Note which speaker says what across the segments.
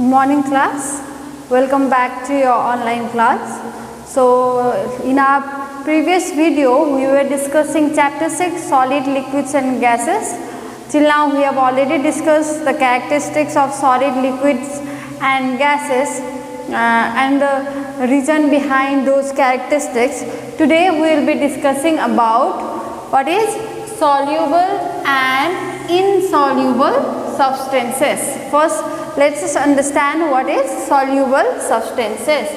Speaker 1: Morning class, welcome back to your online class. So in our previous video we were discussing chapter 6 solid liquids and gases. Till now we have already discussed the characteristics of solid liquids and gases and the reason behind those characteristics. Today we will be discussing about what is soluble and insoluble substances. First, let us understand what is soluble substances.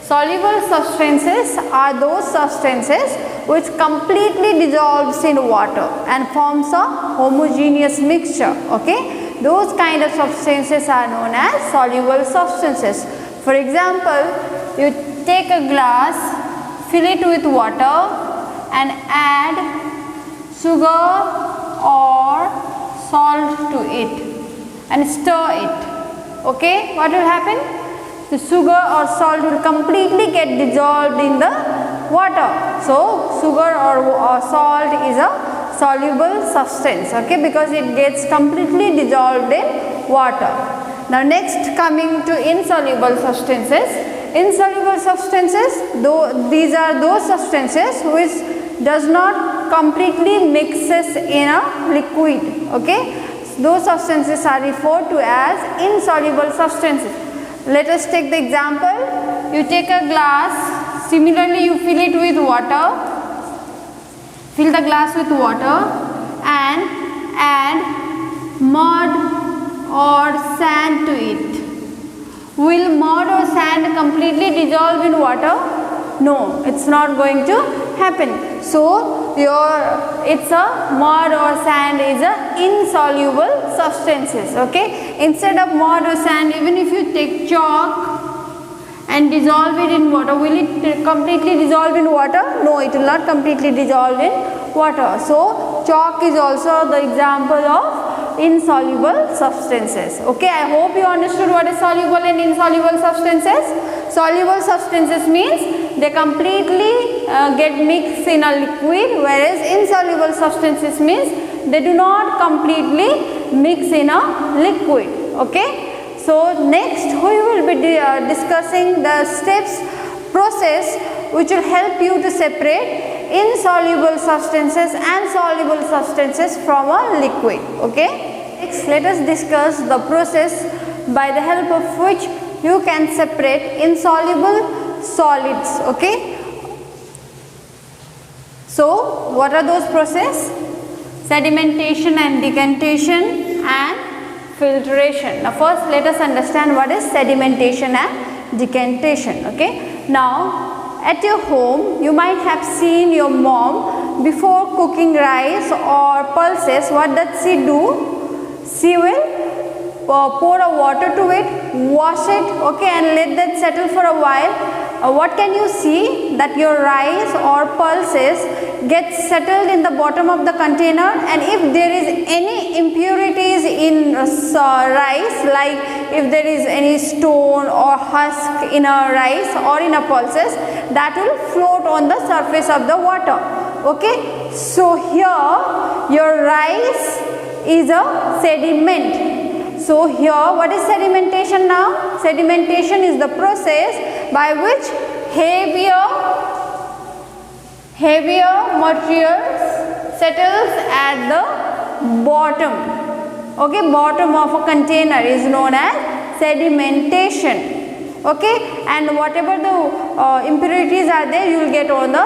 Speaker 1: Soluble substances are those substances which completely dissolves in water and forms a homogeneous mixture. Okay, those kind of substances are known as soluble substances. For example, you take a glass, fill it with water and add sugar or salt to it and stir it. Okay, what will happen? The sugar or salt will completely get dissolved in the water. So sugar or salt is a soluble substance, okay, because it gets completely dissolved in water. Now next, coming to insoluble substances. Insoluble substances, these are those substances which does not completely mixes in a liquid. Okay, those substances are referred to as insoluble substances. Let us take the example. You take a glass, similarly you fill it with water, fill the glass with water and add mud or sand to it. Will mud or sand completely dissolve in water? No, it's not going to happen. So it's a mud or sand is a insoluble substances. Okay, instead of mud or sand, even if you take chalk and dissolve it in water, will it completely dissolve in water? No, it will not completely dissolve in water. So chalk is also the example of insoluble substances. Okay, I hope you understood what is soluble and insoluble substances. Soluble substances means they completely get mixed in a liquid, whereas insoluble substances means they do not completely mix in a liquid. Okay, so next we will be discussing the process which will help you to separate insoluble substances and soluble substances from a liquid. Okay, next let us discuss the process by the help of which you can separate insoluble solids. Okay, so what are those processes? Sedimentation and decantation and filtration. Now first let us understand what is sedimentation and decantation. Okay, now at your home you might have seen your mom before cooking rice or pulses. What does she do? She will pour a water to it, wash it, okay, and let that settle for a while. What can you see? That your rice or pulses get settled in the bottom of the container, and if there is any impurities in rice, like if there is any stone or husk in a rice or in a pulses, that will float on the surface of the water. Okay, so here your rice is a sediment. So here what is sedimentation now? Sedimentation is the process by which heavier materials settles at the bottom. Okay, bottom of a container is known as sedimentation. Okay, and whatever the impurities are there, you will get on the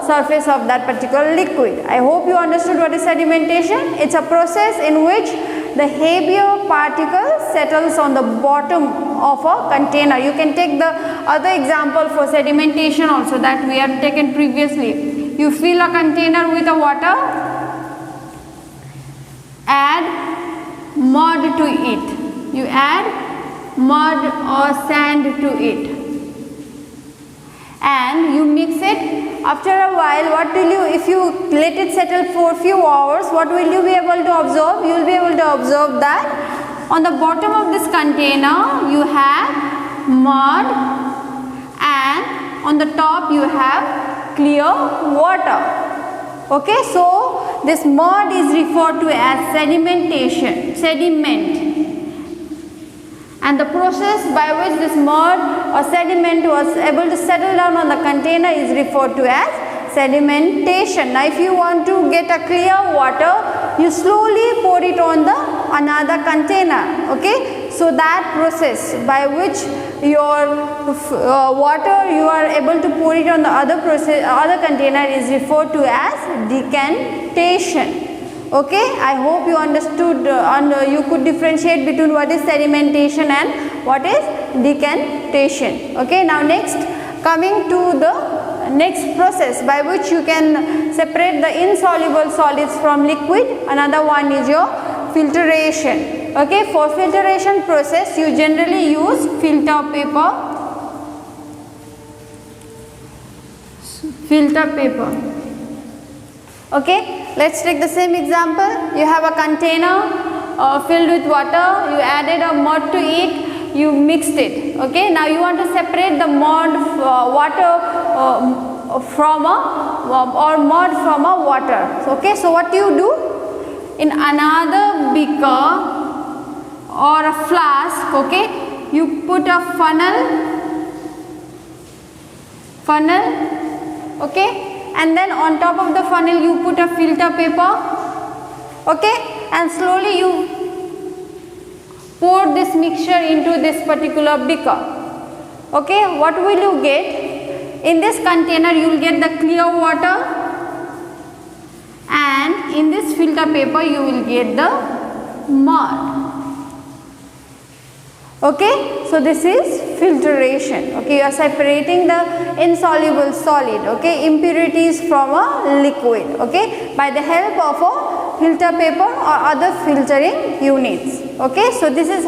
Speaker 1: surface of that particular liquid. I hope you understood what is sedimentation. It's a process in which the heavier particle settles on the bottom of a container. You can take the other example for sedimentation also that we have taken previously. You fill a container with a water, add mud to it. You add mud or sand to it and you mix it. After a while, what will you, if you let it settle for a few hours, what will you be able to observe? You will be able to observe that on the bottom of this container you have mud and on the top you have clear water. Okay, so this mud is referred to as sedimentation, sediment. and the process by which this mud or sediment was able to settle down on the container is referred to as sedimentation. Now if you want to get a clear water, you slowly pour it on the another container, okay. So that process by which your water you are able to pour it on the other container is referred to as decantation. Okay, I hope you understood and you could differentiate between what is sedimentation and what is decantation. Okay, now next, coming to the next process by which you can separate the insoluble solids from liquid, another one is your filtration. Okay, for filtration process you generally use filter paper. Okay, let's take the same example. You have a container filled with water, you added a mud to it, you mixed it. Okay, now you want to separate the mud from a water. Okay, so what do you do? In another beaker or a flask, okay, you put a funnel, okay, and then on top of the funnel you put a filter paper, okay, and slowly you pour this mixture into this particular beaker. Okay, what will you get? In this container you will get the clear water, and in this filter paper you will get the mud. Okay, so this is filtration. Okay, you are separating the insoluble solid, okay, impurities from a liquid, okay, by the help of a filter paper or other filtering units. Okay, so this is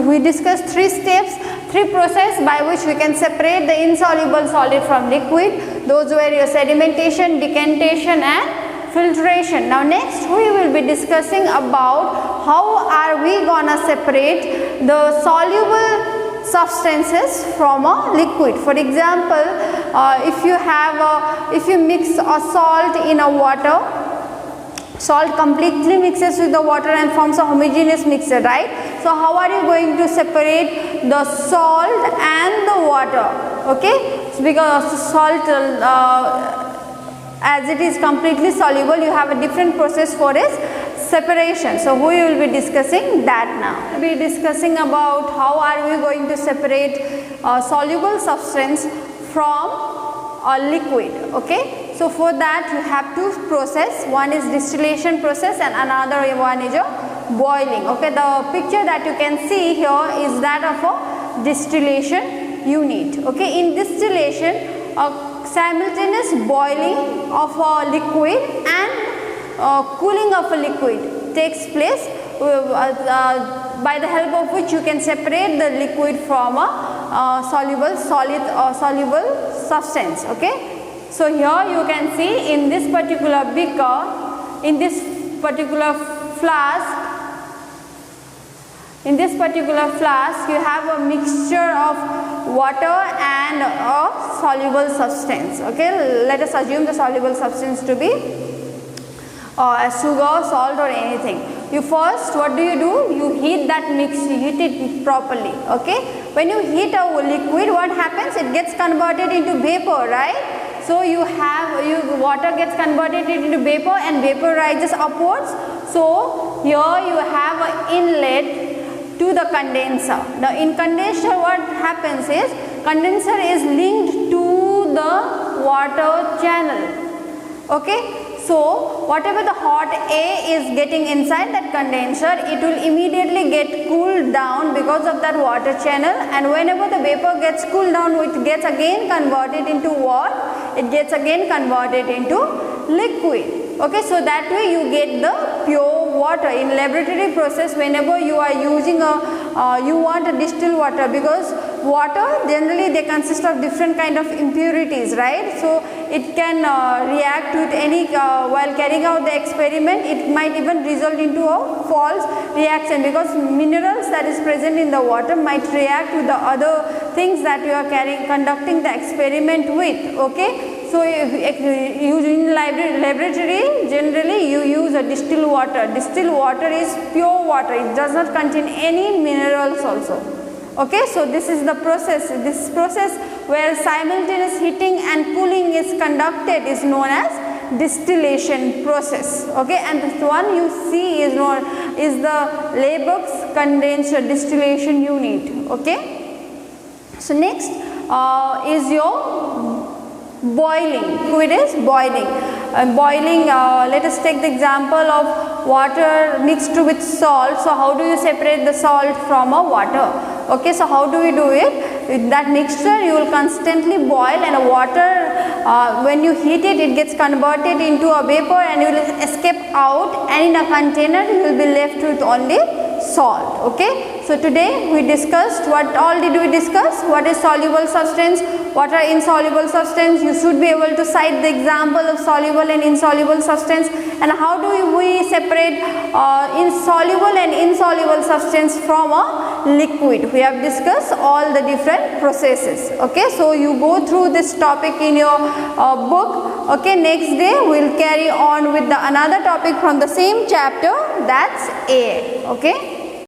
Speaker 1: we discussed three steps, three process by which we can separate the insoluble solid from liquid. Those were your sedimentation, decantation and filtration. Now next we will be discussing about how are we gonna separate the soluble substances from a liquid. For example, if you mix a salt in a water, salt completely mixes with the water and forms a homogeneous mixture, right? So how are you going to separate the salt and the water? Okay, so because salt as it is completely soluble, you have a different process for its separation. So we will be discussing that now. We will be discussing about how are we going to separate soluble substance from a liquid. Okay, so for that you have two process. One is distillation process and another one is your boiling. Okay, the picture that you can see here is that of a distillation unit. Okay, in distillation simultaneous boiling of a liquid and cooling of a liquid takes place by the help of which you can separate the liquid from a soluble solid or soluble substance. Okay, so here you can see in this particular beaker, in this particular flask, you have a mixture of water and a soluble substance. Okay, let us assume the soluble substance to be sugar, salt or anything. You first, what do? You heat that mix, you heat it properly. Okay, when you heat a liquid, what happens? It gets converted into vapor, right? So water gets converted into vapor and vapor rises upwards. So here you have an inlet to the condenser. Now in condenser what happens is, condenser is linked to the water channel. Okay, so whatever the hot air is getting inside that condenser, it will immediately get cooled down because of that water channel, and whenever the vapor gets cooled down, it gets again converted into what? It gets again converted into liquid. Okay, so that way you get the pure water. In laboratory process, whenever you are using you want a distilled water, because water generally they consist of different kind of impurities, right? So it can react with any while carrying out the experiment, it might even result into a false reaction, because minerals that is present in the water might react with the other things that you are conducting the experiment with. Okay, so in laboratory generally you use a distilled water. Distilled water is pure water, it does not contain any minerals also. Okay, so this is the process. This process where simultaneous heating and cooling is conducted is known as distillation process. Okay, and this one you see is the Liebig's condenser distillation unit. Okay, so next is your boiling. Fluid is boiling. Boiling, let us take the example of water mixed with salt. So how do you separate the salt from a water? Okay, so how do we do it? With that mixture you will constantly boil, and water when you heat it, it gets converted into a vapor and you will escape out, and in a container you will be left with only salt. Okay, so today we discussed, what all did we discuss? What is soluble substance, what are insoluble substance? You should be able to cite the example of soluble and insoluble substance, and how do we separate insoluble and insoluble substance from a liquid. We have discussed all the different processes. Okay, so you go through this topic in your book. Okay, next day we will carry on with the another topic from the same chapter, that's air. Okay.